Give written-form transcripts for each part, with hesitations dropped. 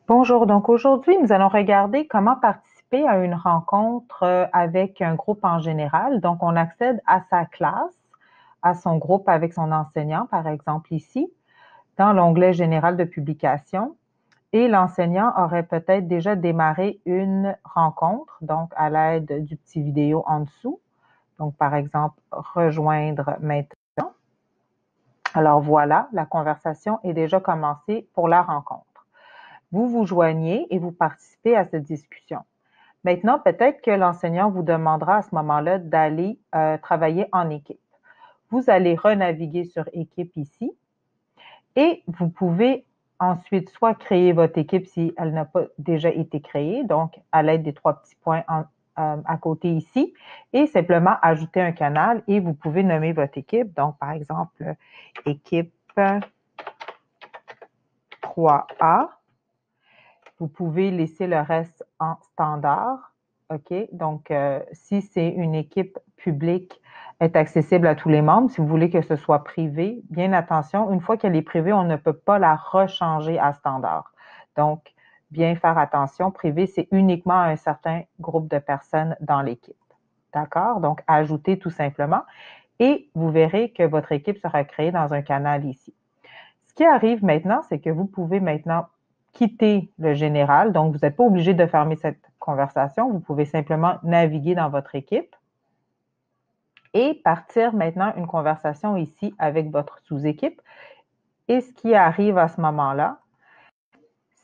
Bonjour, donc aujourd'hui, nous allons regarder comment participer à une rencontre avec un groupe en général. Donc, on accède à sa classe, à son groupe avec son enseignant, par exemple ici, dans l'onglet Général de publication. Et l'enseignant aurait peut-être déjà démarré une rencontre, donc à l'aide du petit vidéo en dessous. Donc, par exemple, rejoindre maintenant. Alors voilà, la conversation est déjà commencée pour la rencontre. Vous vous joignez et vous participez à cette discussion. Maintenant, peut-être que l'enseignant vous demandera à ce moment-là d'aller travailler en équipe. Vous allez renaviguer sur équipe ici et vous pouvez ensuite soit créer votre équipe si elle n'a pas déjà été créée, donc à l'aide des trois petits points à côté ici, et simplement ajouter un canal et vous pouvez nommer votre équipe. Donc, par exemple, équipe 3A. Vous pouvez laisser le reste en standard. OK? Donc, si c'est une équipe publique, est accessible à tous les membres. Si vous voulez que ce soit privé, bien attention, une fois qu'elle est privée, on ne peut pas la rechanger à standard. Donc, bien faire attention. Privé, c'est uniquement un certain groupe de personnes dans l'équipe. D'accord? Donc, ajoutez tout simplement. Et vous verrez que votre équipe sera créée dans un canal ici. Ce qui arrive maintenant, c'est que vous pouvez maintenant quitter le général. Donc, vous n'êtes pas obligé de fermer cette conversation. Vous pouvez simplement naviguer dans votre équipe et partir maintenant une conversation ici avec votre sous-équipe. Et ce qui arrive à ce moment-là,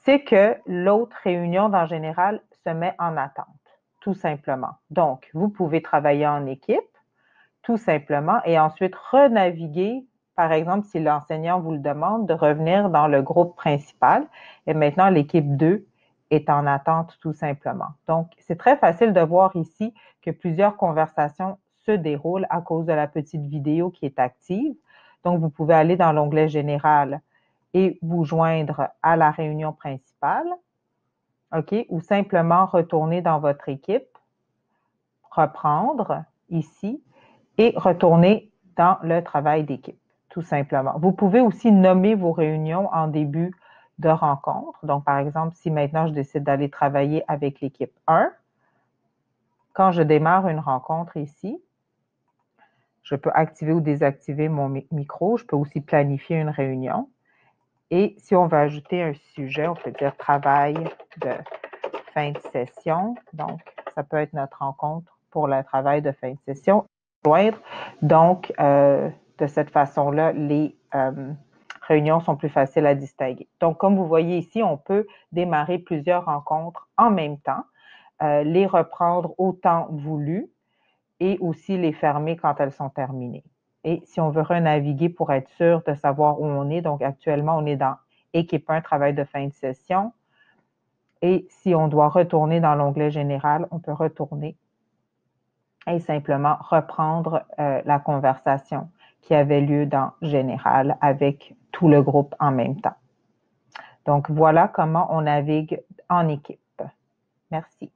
c'est que l'autre réunion dans le général se met en attente, tout simplement. Donc, vous pouvez travailler en équipe, tout simplement, et ensuite renaviguer. Par exemple, si l'enseignant vous le demande, de revenir dans le groupe principal. Et maintenant, l'équipe 2 est en attente tout simplement. Donc, c'est très facile de voir ici que plusieurs conversations se déroulent à cause de la petite vidéo qui est active. Donc, vous pouvez aller dans l'onglet Général et vous joindre à la réunion principale, OK, ou simplement retourner dans votre équipe, reprendre ici, et retourner dans le travail d'équipe, tout simplement. Vous pouvez aussi nommer vos réunions en début de rencontre. Donc, par exemple, si maintenant je décide d'aller travailler avec l'équipe 1, quand je démarre une rencontre ici, je peux activer ou désactiver mon micro. Je peux aussi planifier une réunion. Et si on veut ajouter un sujet, on peut dire travail de fin de session. Donc, ça peut être notre rencontre pour le travail de fin de session. Donc, de cette façon-là, les réunions sont plus faciles à distinguer. Donc, comme vous voyez ici, on peut démarrer plusieurs rencontres en même temps, les reprendre au temps voulu et aussi les fermer quand elles sont terminées. Et si on veut renaviguer pour être sûr de savoir où on est, donc actuellement, on est dans équipe 1, travail de fin de session. Et si on doit retourner dans l'onglet général, on peut retourner et simplement reprendre la conversation qui avait lieu dans général avec tout le groupe en même temps. Donc, voilà comment on navigue en équipe. Merci.